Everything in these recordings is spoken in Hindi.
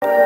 Welcome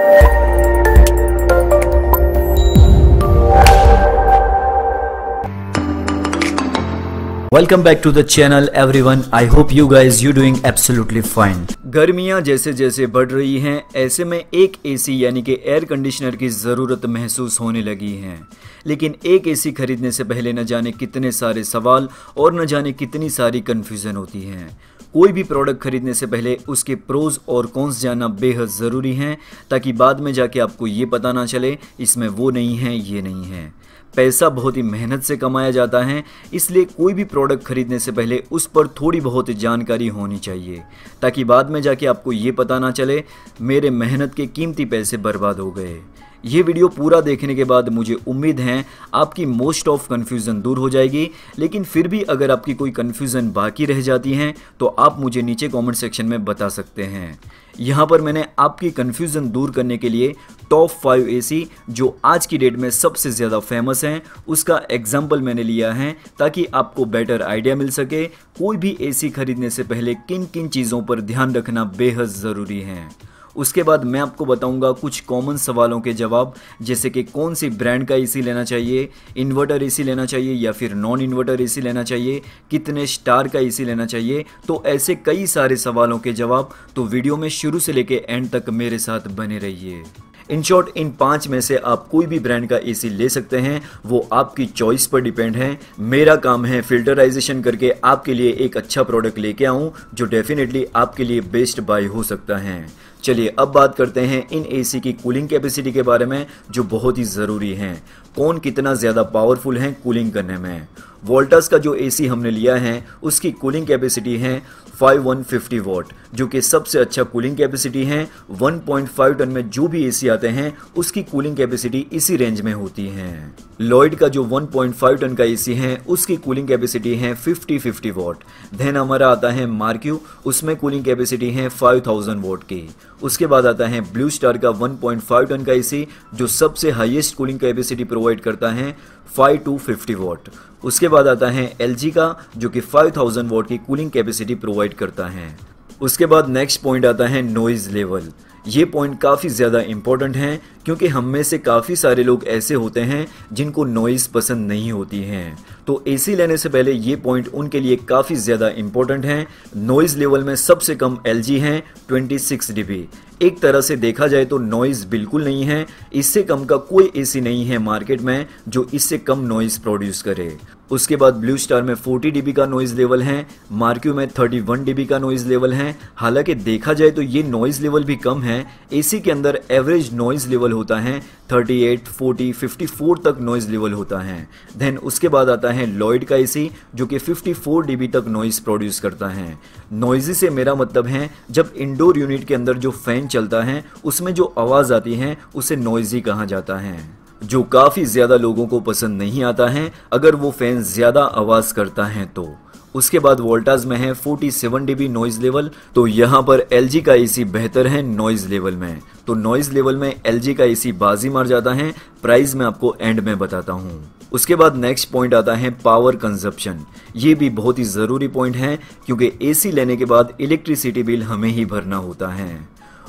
back to the channel everyone. I hope you guys you doing absolutely fine. गर्मियां जैसे जैसे बढ़ रही हैं ऐसे में एक एसी यानी कि एयर कंडीशनर की ज़रूरत महसूस होने लगी है। लेकिन एक एसी खरीदने से पहले न जाने कितने सारे सवाल और न जाने कितनी सारी कन्फ्यूज़न होती हैं। कोई भी प्रोडक्ट खरीदने से पहले उसके प्रोज और कॉन्स जानना बेहद ज़रूरी है, ताकि बाद में जाके आपको ये पता ना चले इसमें वो नहीं है ये नहीं है। पैसा बहुत ही मेहनत से कमाया जाता है, इसलिए कोई भी प्रोडक्ट खरीदने से पहले उस पर थोड़ी बहुत जानकारी होनी चाहिए, ताकि बाद में जाके आपको ये पता ना चले मेरे मेहनत के कीमती पैसे बर्बाद हो गए। ये वीडियो पूरा देखने के बाद मुझे उम्मीद है आपकी मोस्ट ऑफ कन्फ्यूज़न दूर हो जाएगी। लेकिन फिर भी अगर आपकी कोई कन्फ्यूज़न बाकी रह जाती है तो आप मुझे नीचे कमेंट सेक्शन में बता सकते हैं। यहाँ पर मैंने आपकी कन्फ्यूज़न दूर करने के लिए टॉप 5 एसी जो आज की डेट में सबसे ज़्यादा फेमस हैं उसका एग्जाम्पल मैंने लिया है, ताकि आपको बेटर आइडिया मिल सके कोई भी एसी खरीदने से पहले किन किन चीज़ों पर ध्यान रखना बेहद ज़रूरी है। उसके बाद मैं आपको बताऊंगा कुछ कॉमन सवालों के जवाब, जैसे कि कौन सी ब्रांड का एसी लेना चाहिए, इन्वर्टर एसी लेना चाहिए या फिर नॉन इन्वर्टर एसी लेना चाहिए, कितने स्टार का एसी लेना चाहिए। तो ऐसे कई सारे सवालों के जवाब तो वीडियो में शुरू से लेके एंड तक मेरे साथ बने रहिए। इन शॉर्ट इन 5 में से आप कोई भी ब्रांड का एसी ले सकते हैं, वो आपकी चॉइस पर डिपेंड है। मेरा काम है फिल्टराइजेशन करके आपके लिए एक अच्छा प्रोडक्ट लेके आऊं जो डेफिनेटली आपके लिए बेस्ट बाय हो सकता है। चलिए अब बात करते हैं इन एसी की कूलिंग कैपेसिटी के बारे में, जो बहुत ही ज़रूरी है। कौन कितना ज़्यादा पावरफुल है कूलिंग करने में। वोल्टास का जो एसी हमने लिया है उसकी कूलिंग कैपेसिटी है 5150 वॉट, जो कि सबसे अच्छा कूलिंग कैपेसिटी है। 1.5 टन में जो भी एसी आते हैं उसकी कूलिंग कैपेसिटी इसी रेंज में होती है। लॉयड का जो 1.5 टन का एसी है उसकी कूलिंग कैपेसिटी है 50 वॉट। देन हमारा आता है मार्क्यू, उसमें कूलिंग कैपेसिटी है 5000 वॉट की। उसके बाद आता है ब्लू स्टार का 1.5 टन का एसी जो सबसे हाईएस्ट कूलिंग कैपेसिटी प्रोवाइड करता है 5 to 50 वॉट। उसके बाद आता है एलजी का जो कि 5000 वॉट की कूलिंग कैपेसिटी प्रोवाइड करता है। उसके बाद नेक्स्ट पॉइंट आता है नॉइज़ लेवल। ये पॉइंट काफ़ी ज़्यादा इम्पोर्टेंट है, क्योंकि हम में से काफ़ी सारे लोग ऐसे होते हैं जिनको नॉइज़ पसंद नहीं होती हैं। तो एसी लेने से पहले ये पॉइंट उनके लिए काफ़ी ज़्यादा इम्पोर्टेंट है। नॉइज़ लेवल में सबसे कम एलजी है 26 dB। एक तरह से देखा जाए तो नॉइज़ बिल्कुल नहीं है। इससे कम का कोई एसी नहीं है मार्केट में जो इससे कम नॉइज़ प्रोड्यूस करे। उसके बाद ब्लू स्टार में 40 dB का नॉइज़ लेवल है, मार्क्यू में 31 dB का नॉइज़ लेवल है। हालांकि देखा जाए तो ये नॉइज़ लेवल भी कम है। एसी के अंदर एवरेज नॉइज़ लेवल होता है 38, 40, 54 तक नॉइज़ लेवल होता है। देन उसके बाद आता है लॉयड का एसी जो कि 54 dB तक नॉइज़ प्रोड्यूस करता है। नॉइज़ी से मेरा मतलब है जब इंडोर यूनिट के अंदर जो फैन चलता है उसमें जो आवाज़ आती है उसे नॉइज़ी कहा जाता है, जो काफ़ी ज़्यादा लोगों को पसंद नहीं आता है अगर वो फैन ज़्यादा आवाज़ करता है तो। उसके बाद वोल्टास में है 47 dB नॉइज़ लेवल, तो यहाँ पर एलजी का एसी बेहतर है नॉइज़ लेवल में। तो नॉइज़ लेवल में एलजी का एसी बाजी मार जाता है। प्राइस मैं आपको एंड में बताता हूँ। उसके बाद नेक्स्ट पॉइंट आता है पावर कंजप्शन। ये भी बहुत ही ज़रूरी पॉइंट है, क्योंकि एसी लेने के बाद इलेक्ट्रिसिटी बिल हमें ही भरना होता है।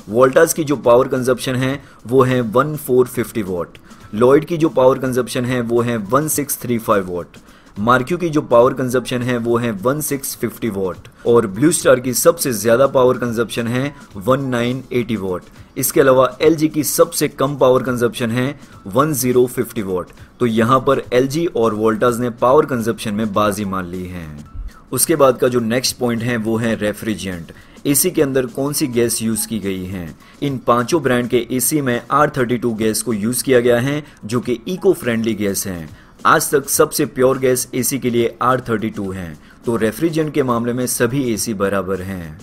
वोल्टास की जो पावर कंजप्शन है वो है 1450 वॉट। लॉयड की जो पावर कंजप्शन है वो है 1635 वॉट। मार्क्यू की जो पावर कंजप्शन है वो है 1650 वॉट। और ब्लू स्टार की सबसे ज़्यादा पावर कंजप्शन है 1980 वॉट। इसके अलावा एलजी की सबसे कम पावर कंजप्शन है 1050 वॉट। तो यहाँ पर एलजी और वोल्टास ने पावर कंजप्शन में बाजी मार ली है। उसके बाद का जो नेक्स्ट पॉइंट है वो है रेफ्रिजरेंट। एसी के अंदर कौन सी गैस यूज की गई है। इन पांचों ब्रांड के एसी में R32 गैस को यूज किया गया है, जो कि इको फ्रेंडली गैस है। आज तक सबसे प्योर गैस एसी के लिए R32 है। तो रेफ्रिजरेंट के मामले में सभी एसी बराबर हैं।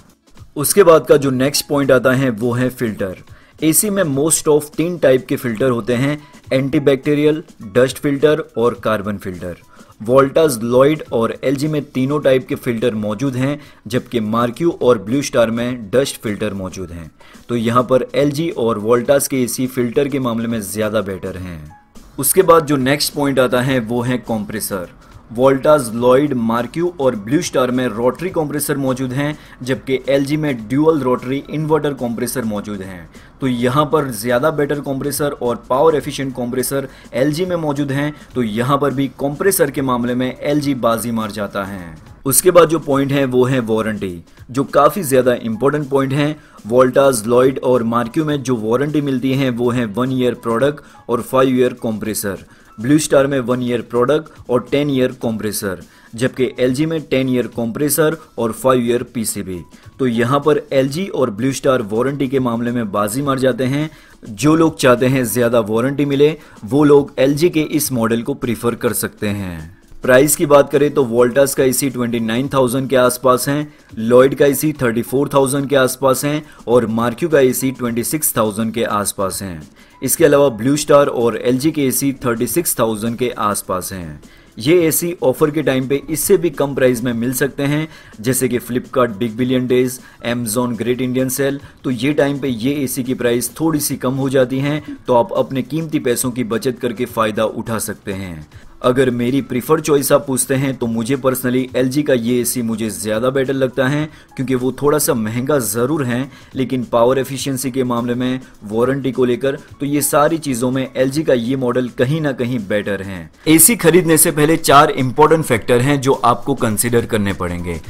उसके बाद का जो नेक्स्ट पॉइंट आता है वो है फिल्टर। एसी में मोस्ट ऑफ 3 टाइप के फिल्टर होते हैं, एंटीबैक्टीरियल, डस्ट फिल्टर और कार्बन फिल्टर। वोल्टास, लॉयड और एलजी में तीनों टाइप के फिल्टर मौजूद हैं, जबकि मार्क्यू और ब्लू स्टार में डस्ट फिल्टर मौजूद हैं। तो यहाँ पर एलजी और वोल्टास के एसी फिल्टर के मामले में ज़्यादा बेटर हैं। उसके बाद जो नेक्स्ट पॉइंट आता है वो है कंप्रेसर। वोल्टास, लॉयड, मार्क्यू और ब्लू स्टार में रोटरी कंप्रेसर मौजूद हैं, जबकि एलजी में ड्यूअल रोटरी इन्वर्टर कंप्रेसर मौजूद हैं। तो यहाँ पर ज़्यादा बेटर कंप्रेसर और पावर एफिशिएंट कंप्रेसर एलजी में मौजूद हैं, तो यहाँ पर भी कंप्रेसर के मामले में एलजी बाजी मार जाता है। उसके बाद जो पॉइंट है वो है वारंटी, जो काफ़ी ज़्यादा इंपॉर्टेंट पॉइंट है। वोल्टास, लॉयड और मार्क्यू में जो वारंटी मिलती है वो है 1 ईयर प्रोडक्ट और 5 ईयर कंप्रेसर। ब्लू स्टार में 1 ईयर प्रोडक्ट और 10 ईयर कंप्रेसर, जबकि एलजी में 10 ईयर कंप्रेसर और 5 ईयर पीसीबी। तो यहाँ पर एलजी और ब्लू स्टार वारंटी के मामले में बाजी मार जाते हैं। जो लोग चाहते हैं ज़्यादा वारंटी मिले वो लोग एलजी के इस मॉडल को प्रीफर कर सकते हैं। प्राइस की बात करें तो वोल्टास का एसी 29,000 के आसपास हैं, लॉयड का एसी 34,000 के आसपास हैं और मार्क्यू का एसी 26,000 के आसपास हैं। इसके अलावा ब्लू स्टार और एलजी के एसी 36,000 के आसपास हैं। ये एसी ऑफर के टाइम पे इससे भी कम प्राइस में मिल सकते हैं, जैसे कि Flipkart big billion days, Amazon great Indian sale. तो ये टाइम पे ये एसी की प्राइस थोड़ी सी कम हो जाती हैं, तो आप अपने कीमती पैसों की बचत करके फ़ायदा उठा सकते हैं। अगर मेरी प्रीफर्ड चॉइस आप पूछते हैं तो मुझे पर्सनली एलजी का ये एसी मुझे ज़्यादा बेटर लगता है, क्योंकि वो थोड़ा सा महंगा ज़रूर है, लेकिन पावर एफिशिएंसी के मामले में, वारंटी को लेकर, तो ये सारी चीज़ों में एलजी का ये मॉडल कहीं ना कहीं बेटर है। एसी खरीदने से पहले 4 इंपॉर्टेंट फैक्टर हैं जो आपको कंसिडर करने पड़ेंगे।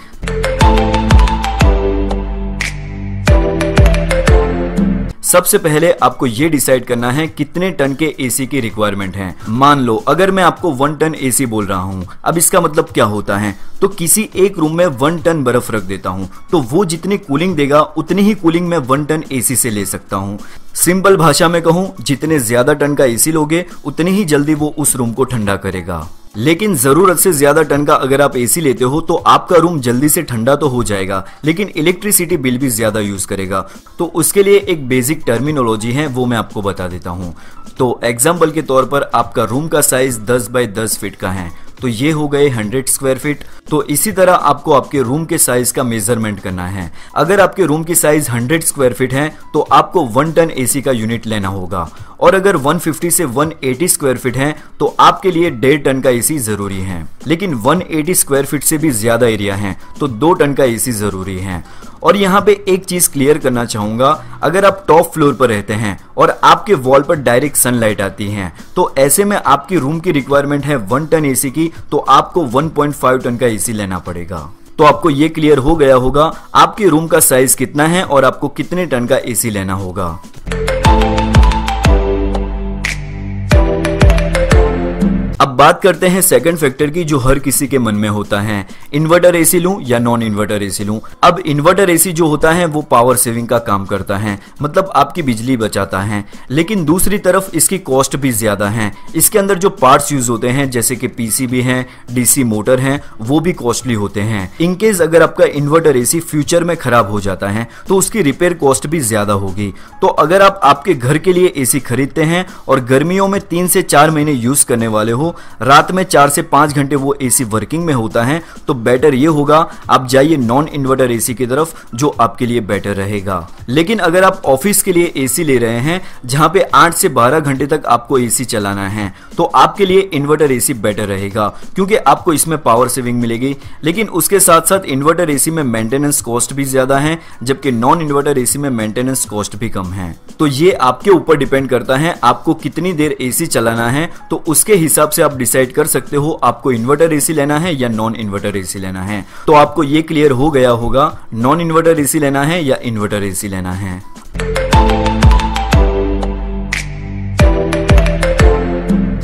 सबसे पहले आपको ये डिसाइड करना है कितने टन के एसी की रिक्वायरमेंट है। मान लो अगर मैं आपको 1 टन एसी बोल रहा हूं, अब इसका मतलब क्या होता है, तो किसी एक रूम में 1 टन बर्फ रख देता हूं तो वो जितनी कूलिंग देगा उतनी ही कूलिंग मैं 1 टन एसी से ले सकता हूं। सिंपल भाषा में कहूं, जितने ज्यादा टन का एसी लोगे उतनी ही जल्दी वो उस रूम को ठंडा करेगा। लेकिन जरूरत से ज्यादा टन का अगर आप एसी लेते हो तो आपका रूम जल्दी से ठंडा तो हो जाएगा, लेकिन इलेक्ट्रिसिटी बिल भी ज्यादा यूज करेगा। तो उसके लिए एक बेसिक टर्मिनोलॉजी है, वो मैं आपको बता देता हूं। तो एग्जाम्पल के तौर पर आपका रूम का साइज 10 बाय 10 फीट का है, तो ये हो गए 100 स्क्वायर फीट। तो इसी तरह आपको आपके रूम के साइज का मेजरमेंट करना है। अगर आपके रूम की साइज 100 स्क्वायर फीट है तो आपको 1 टन एसी का यूनिट लेना होगा, और अगर 150 से 180 स्क्वायर फीट है तो आपके लिए 1.5 टन का एसी जरूरी है। लेकिन 180 स्क्वायर फीट से भी ज्यादा एरिया है तो 2 टन का एसी जरूरी है। और यहाँ पे एक चीज क्लियर करना चाहूंगा, अगर आप टॉप फ्लोर पर रहते हैं और आपके वॉल पर डायरेक्ट सनलाइट आती है तो ऐसे में आपकी रूम की रिक्वायरमेंट है 1 टन एसी की, तो आपको 1.5 टन का एसी लेना पड़ेगा। तो आपको ये क्लियर हो गया होगा आपके रूम का साइज कितना है और आपको कितने टन का एसी लेना होगा। अब बात करते हैं सेकंड फैक्टर की, जो हर किसी के मन में होता है, इन्वर्टर एसी लूं या नॉन इन्वर्टर एसी लूं। अब इन्वर्टर एसी जो होता है वो पावर सेविंग का काम करता है, मतलब आपकी बिजली बचाता है, लेकिन दूसरी तरफ इसकी कॉस्ट भी ज्यादा है। इसके अंदर जो पार्ट्स यूज होते हैं जैसे कि पीसीबी हैं, डीसी मोटर हैं, वो भी कॉस्टली होते हैं। इनकेस अगर आपका इन्वर्टर एसी फ्यूचर में खराब हो जाता है तो उसकी रिपेयर कॉस्ट भी ज्यादा होगी। तो अगर आप आपके घर के लिए एसी खरीदते हैं और गर्मियों में 3 से 4 महीने यूज करने वाले हो, रात में 4 से 5 घंटे वो एसी वर्किंग में होता है, तो बेटर ये होगा आप जाइए नॉन इन्वर्टर एसी की तरफ, जो आपके लिए बेटर रहेगा। लेकिन अगर आप ऑफिस के लिए एसी ले रहे हैं जहां पे 8 से 12 घंटे तक आपको एसी चलाना है, तो आपके लिए इन्वर्टर एसी बेटर रहेगा, क्योंकि आपको इसमें पावर सेविंग मिलेगी। लेकिन उसके साथ साथ इन्वर्टर एसी में मेंटेनेंस कॉस्ट भी ज्यादा है, जबकि नॉन इन्वर्टर एसी में मेंटेनेंस कॉस्ट भी कम है। तो ये आपके ऊपर डिपेंड करता है आपको कितनी देर एसी चलाना है, तो उसके हिसाब से आप डिसाइड कर सकते हो आपको इन्वर्टर एसी लेना है या नॉन इन्वर्टर एसी लेना है। तो आपको ये क्लियर हो गया होगा नॉन इन्वर्टर एसी लेना है या इन्वर्टर एसी लेना है।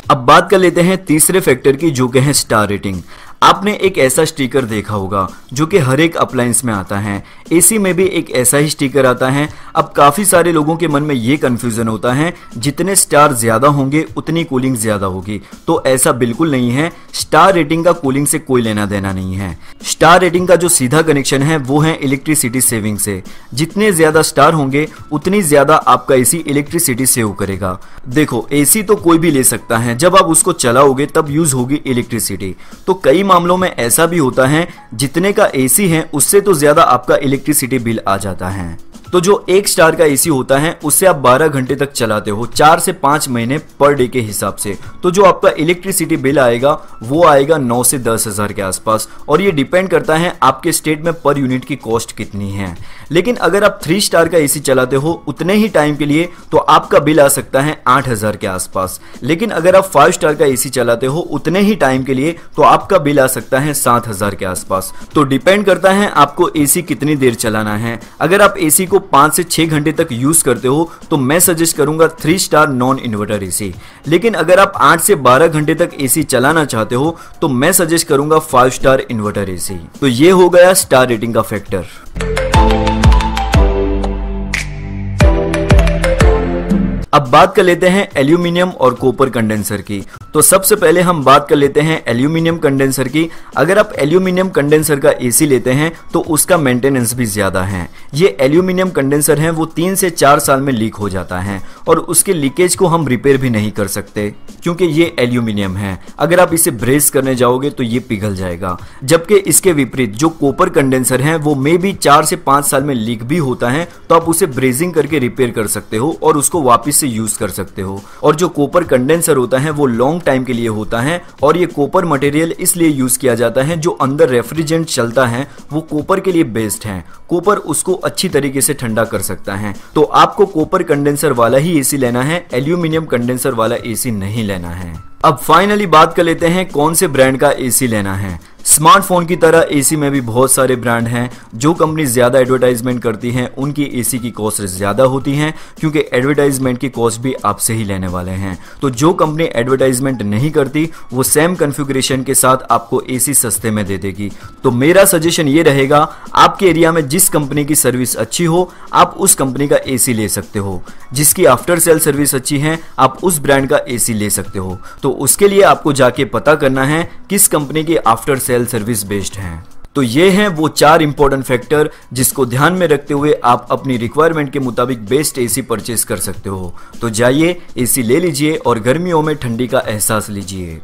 अब बात कर लेते हैं तीसरे फैक्टर की, जो कि है स्टार रेटिंग। आपने एक ऐसा स्टिकर देखा होगा जो कि हर एक अप्लायंस में आता है, एसी में भी एक ऐसा ही स्टिकर आता है। अब काफी सारे लोगों के मन में ये कंफ्यूजन होता है जितने स्टार ज्यादा होंगे उतनी कूलिंग ज्यादा होगी, तो ऐसा बिल्कुल नहीं है। स्टार रेटिंग का कूलिंग से कोई लेना देना नहीं है। स्टार रेटिंग का जो सीधा कनेक्शन है वो है इलेक्ट्रिसिटी सेविंग से। जितने ज्यादा स्टार होंगे उतनी ज्यादा आपका एसी इलेक्ट्रिसिटी सेव करेगा। देखो, एसी तो कोई भी ले सकता है, जब आप उसको चलाओगे तब यूज होगी इलेक्ट्रिसिटी। तो कई मामलों में ऐसा भी होता है जितने का एसी है उससे तो ज्यादा आपका इलेक्ट्रिसिटी बिल आ जाता है। तो जो 1 स्टार का एसी होता है उससे आप 12 घंटे तक चलाते हो 4 से 5 महीने पर डे के हिसाब से, तो जो आपका इलेक्ट्रिसिटी बिल आएगा वो आएगा 9 से 10 हजार के आसपास, और ये डिपेंड करता है आपके स्टेट में पर यूनिट की कॉस्ट कितनी है। लेकिन अगर आप 3 स्टार का एसी चलाते हो उतने ही टाइम के लिए तो आपका बिल आ सकता है 8,000 के आसपास। लेकिन अगर आप 5 स्टार का एसी चलाते हो उतने ही टाइम के लिए तो आपका बिल आ सकता है 7,000 के आसपास। तो डिपेंड करता है आपको एसी कितनी देर चलाना है। अगर आप एसी को 5 से 6 घंटे तक यूज करते हो तो मैं सजेस्ट करूंगा 3 स्टार नॉन इन्वर्टर एसी। लेकिन अगर आप 8 से 12 घंटे तक एसी चलाना चाहते हो तो मैं सजेस्ट करूंगा 5 स्टार इन्वर्टर एसी। तो ये हो गया स्टार रेटिंग का फैक्टर। अब बात कर लेते हैं एल्यूमिनियम और कॉपर कंडेंसर की। तो सबसे पहले हम बात कर लेते हैं एल्यूमिनियम कंडेंसर की। अगर आप एल्यूमिनियम कंडेंसर का एसी लेते हैं तो उसका मेंटेनेंस भी ज्यादा है। ये एल्यूमिनियम कंडेंसर है वो 3 से 4 साल में लीक हो जाता है और उसके लीकेज को हम रिपेयर भी नहीं कर सकते क्योंकि ये एल्यूमिनियम है। अगर आप इसे ब्रेस करने जाओगे तो ये पिघल जाएगा। जबकि इसके विपरीत जो कॉपर कंडेंसर है वो मे भी 4 से 5 साल में लीक भी होता है, तो आप उसे ब्रेजिंग करके रिपेयर कर सकते हो और उसको वापस से यूज कर सकते हो। और जो कॉपर कंडेंसर होता है वो लॉन्ग टाइम के लिए होता है, और ये कॉपर मटेरियल इसलिए यूज किया जाता है जो अंदर रेफ्रिजरेंट चलता है वो कॉपर के लिए बेस्ड है। कॉपर उसको अच्छी तरीके से ठंडा कर सकता है। तो आपको कॉपर कंडेंसर वाला ही एसी लेना है, एल्यूमिनियम कंडेंसर वाला एसी नहीं लेना है। अब फाइनली बात कर लेते हैं कौन से ब्रांड का एसी लेना है। स्मार्टफोन की तरह एसी में भी बहुत सारे ब्रांड हैं। जो कंपनी ज्यादा एडवर्टाइजमेंट करती हैं उनकी एसी की कॉस्ट ज्यादा होती हैं क्योंकि एडवर्टाइजमेंट की कॉस्ट भी आपसे ही लेने वाले हैं। तो जो कंपनी एडवर्टाइजमेंट नहीं करती वो सेम कॉन्फ़िगरेशन के साथ आपको एसी सस्ते में दे देगी। तो मेरा सजेशन ये रहेगा, आपके एरिया में जिस कंपनी की सर्विस अच्छी हो आप उस कंपनी का एसी ले सकते हो। जिसकी आफ्टर सेल सर्विस अच्छी है आप उस ब्रांड का एसी ले सकते हो। तो उसके लिए आपको जाके पता करना है किस कंपनी की आफ्टर सेल सर्विस बेस्ड है। तो ये हैं वो 4 इंपॉर्टेंट फैक्टर जिसको ध्यान में रखते हुए आप अपनी रिक्वायरमेंट के मुताबिक बेस्ट एसी परचेज कर सकते हो। तो जाइए एसी ले लीजिए और गर्मियों में ठंडी का एहसास लीजिए।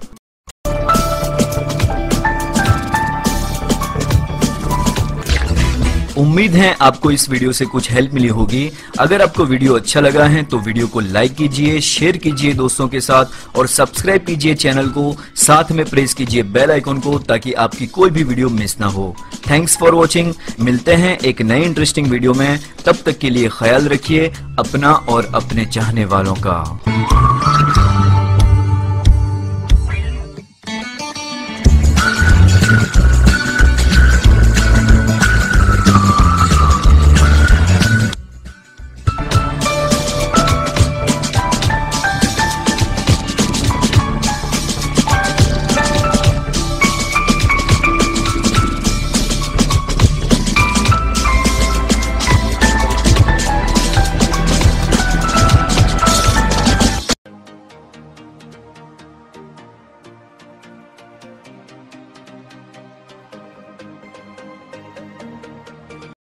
उम्मीद है आपको इस वीडियो से कुछ हेल्प मिली होगी। अगर आपको वीडियो अच्छा लगा है तो वीडियो को लाइक कीजिए, शेयर कीजिए दोस्तों के साथ और सब्सक्राइब कीजिए चैनल को। साथ में प्रेस कीजिए बेल आइकन को ताकि आपकी कोई भी वीडियो मिस ना हो। Thanks for watching. मिलते हैं एक नई इंटरेस्टिंग वीडियो में। तब तक के लिए ख्याल रखिए अपना और अपने चाहने वालों का।